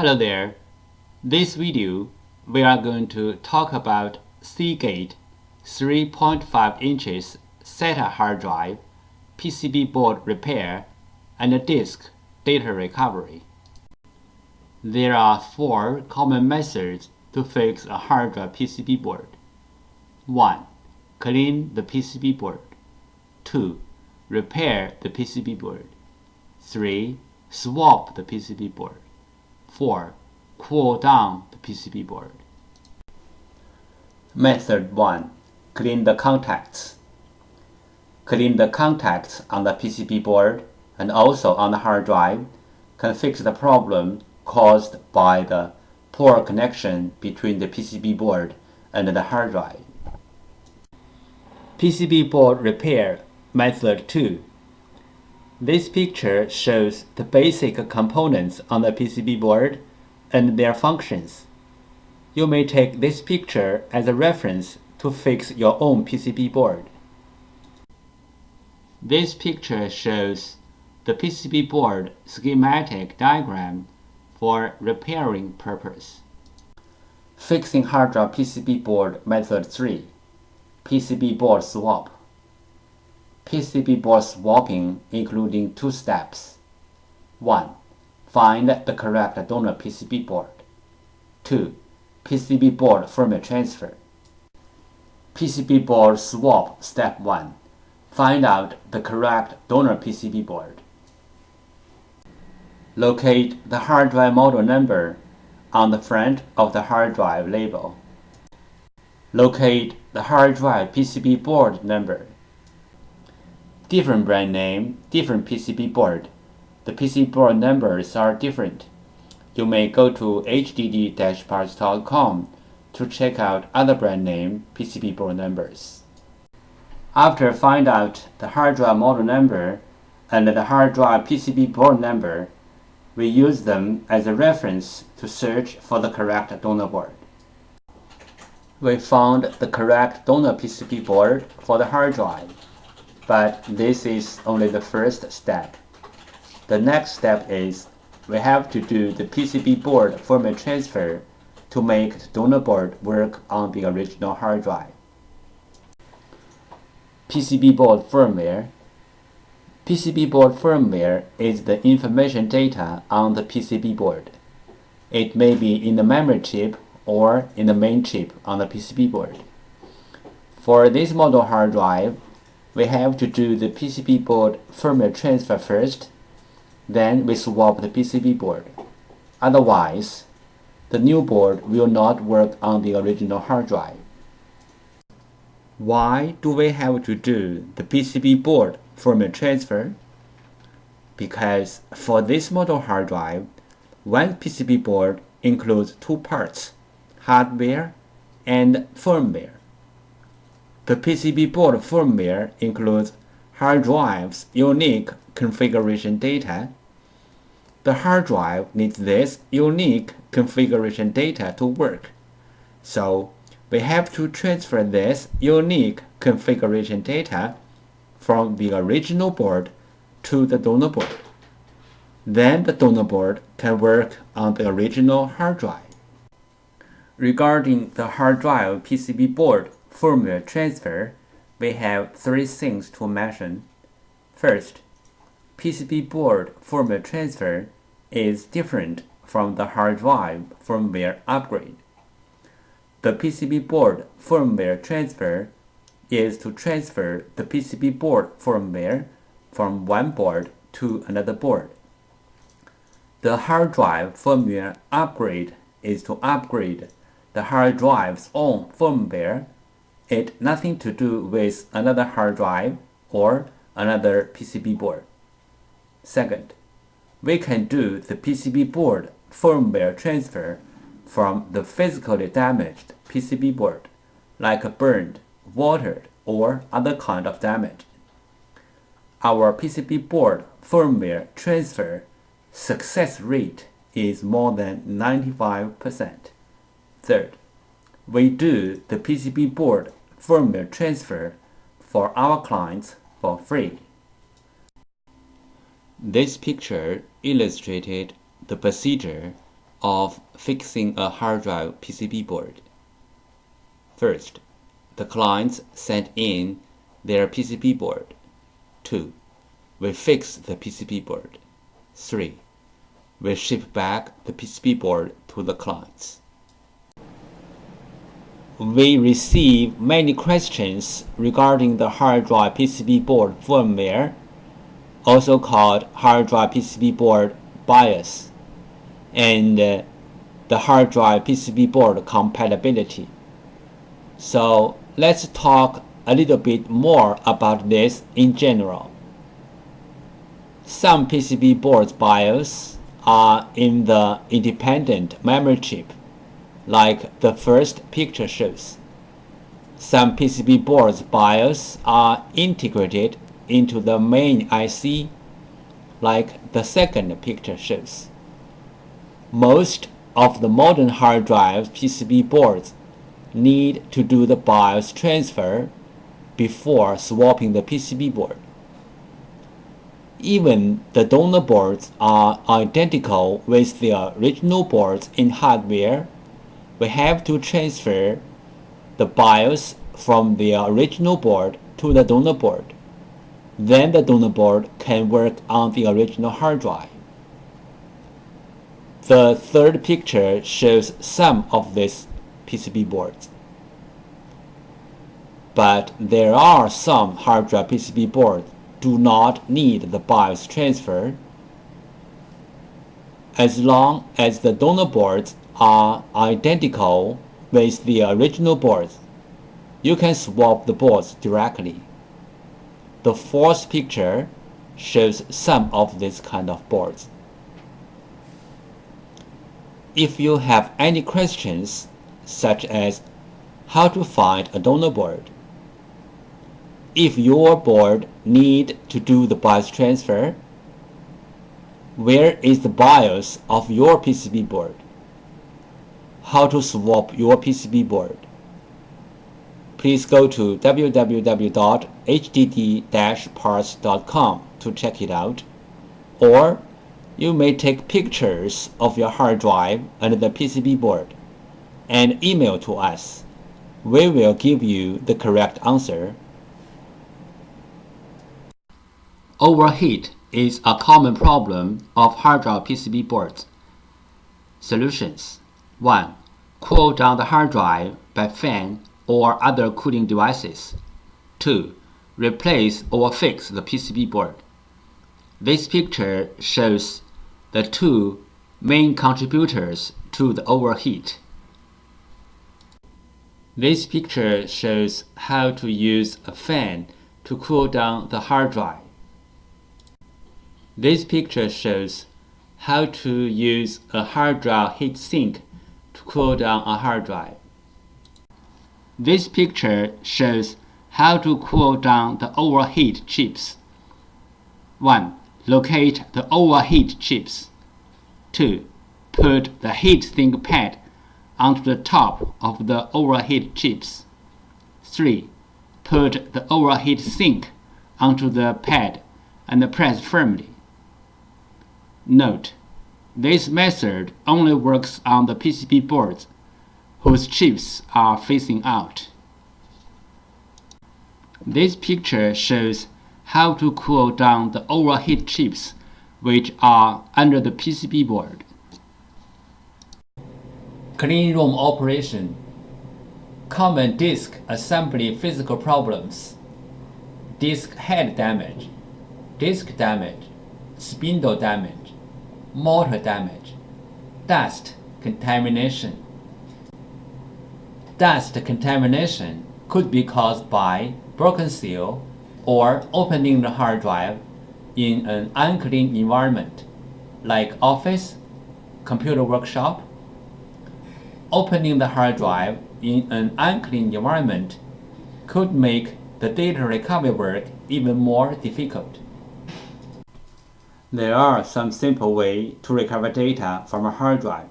Hello there. This video we are going to talk about Seagate 3.5 inches SATA hard drive, PCB board repair, and disk data recovery. There are 4 common methods to fix a hard drive PCB board. 1. Clean the PCB board. 2. Repair the PCB board. 3. Swap the PCB board. 4. Cool down the PCB board. Method 1. Clean the contacts. Clean the contacts on the PCB board and also on the hard drive can fix the problem caused by the poor connection between the PCB board and the hard drive. PCB board repair method 2. This picture shows the basic components on the PCB board and their functions. You may take this picture as a reference to fix your own PCB board. This picture shows the PCB board schematic diagram for repairing purpose. Fixing hard drive PCB board method 3. PCB board swap. PCB board swapping including 2 steps. 1. Find the correct donor PCB board. 2. PCB board firmware transfer. PCB board swap step 1. Find out the correct donor PCB board. Locate the hard drive model number on the front of the hard drive label. Locate the hard drive PCB board number. Different brand name, different PCB board. The PCB board numbers are different. You may go to hdd-parts.com to check out other brand name PCB board numbers. After find out the hard drive model number and the hard drive PCB board number, we use them as a reference to search for the correct donor board. We found the correct donor PCB board for the hard drive, but this is only the first step. The next step is we have to do the PCB board firmware transfer to make the donor board work on the original hard drive. PCB board firmware. PCB board firmware is the information data on the PCB board. It may be in the memory chip or in the main chip on the PCB board. For this model hard drive, we have to do the PCB board firmware transfer first, then we swap the PCB board. Otherwise, the new board will not work on the original hard drive. Why do we have to do the PCB board firmware transfer? Because for this model hard drive, one PCB board includes 2 parts, hardware and firmware. The PCB board firmware includes hard drive's unique configuration data. The hard drive needs this unique configuration data to work, so we have to transfer this unique configuration data from the original board to the donor board. Then the donor board can work on the original hard drive. Regarding the hard drive PCB board firmware transfer, we have 3 things to mention. First, PCB board firmware transfer is different from the hard drive firmware upgrade. The PCB board firmware transfer is to transfer the PCB board firmware from one board to another board. The hard drive firmware upgrade is to upgrade the hard drive's own firmware. It has nothing to do with another hard drive or another PCB board. Second, we can do the PCB board firmware transfer from the physically damaged PCB board, like burned, watered, or other kind of damage. Our PCB board firmware transfer success rate is more than 95%. Third, we do the PCB board firmware transfer for our clients for free. This picture illustrated the procedure of fixing a hard drive PCB board. First, the clients send in their PCB board. 2. We fix the PCB board. 3. We ship back the PCB board to the clients. We receive many questions regarding the hard drive PCB board firmware, also called hard drive PCB board BIOS, and the hard drive PCB board compatibility. So let's talk a little bit more about this in general. Some PCB boards BIOS are in the independent memory chip, like the first picture shows. Some PCB boards BIOS are integrated into the main IC, like the second picture shows. Most of the modern hard drive PCB boards need to do the BIOS transfer before swapping the PCB board. Even the donor boards are identical with the original boards in hardware. We have to transfer the BIOS from the original board to the donor board. Then the donor board can work on the original hard drive. The third picture shows some of these PCB boards. But there are some hard drive PCB boards do not need the BIOS transfer. As long as the donor boards are identical with the original boards, you can swap the boards directly. The fourth picture shows some of these kind of boards. If you have any questions, such as how to find a donor board, if your board need to do the BIOS transfer, where is the BIOS of your PCB board, how to swap your PCB board, please go to www.hdd-parts.com to check it out, or you may take pictures of your hard drive and the PCB board and email to us. We will give you the correct answer. Overheat is a common problem of hard drive PCB boards. Solutions: 1. Cool down the hard drive by fan or other cooling devices. 2. Replace or fix the PCB board. This picture shows the two main contributors to the overheat. This picture shows how to use a fan to cool down the hard drive. This picture shows how to use a hard drive heat sink to cool down a hard drive. This picture shows how to cool down the overheat chips. 1. Locate the overheat chips. 2. Put the heat sink pad onto the top of the overheat chips. 3. Put the overheat sink onto the pad and press firmly. Note: this method only works on the PCB boards whose chips are facing out. This picture shows how to cool down the overheat chips which are under the PCB board. Clean room operation. Common disk assembly physical problems: disk head damage, disk damage, spindle damage, motor damage, dust contamination. Dust contamination could be caused by broken seal or opening the hard drive in an unclean environment, like office, computer workshop. Opening the hard drive in an unclean environment could make the data recovery work even more difficult. There are some simple ways to recover data from a hard drive.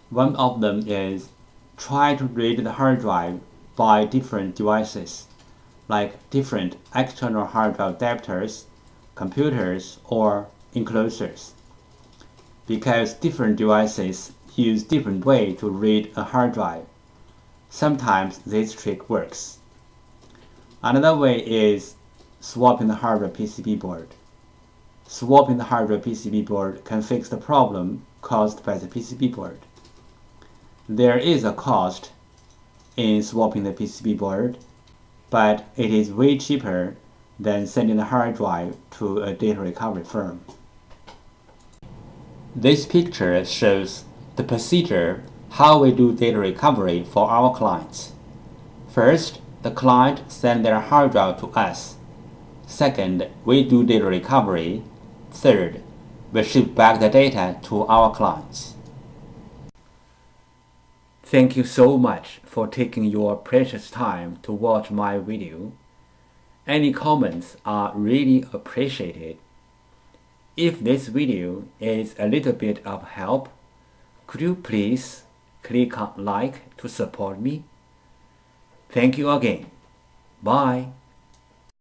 One of them is try to read the hard drive by different devices, like different external hard drive adapters, computers, or enclosures. Because different devices use different way to read a hard drive. Sometimes this trick works. Another way is swapping the hardware PCB board. Swapping the hardware PCB board can fix the problem caused by the PCB board. There is a cost in swapping the PCB board, but it is way cheaper than sending the hard drive to a data recovery firm. This picture shows the procedure how we do data recovery for our clients. First, the client sends their hard drive to us. Second, we do data recovery. Third, we ship back the data to our clients. Thank you so much for taking your precious time to watch my video. Any comments are really appreciated. If this video is a little bit of help, could you please click on like to support me? Thank you again. Bye.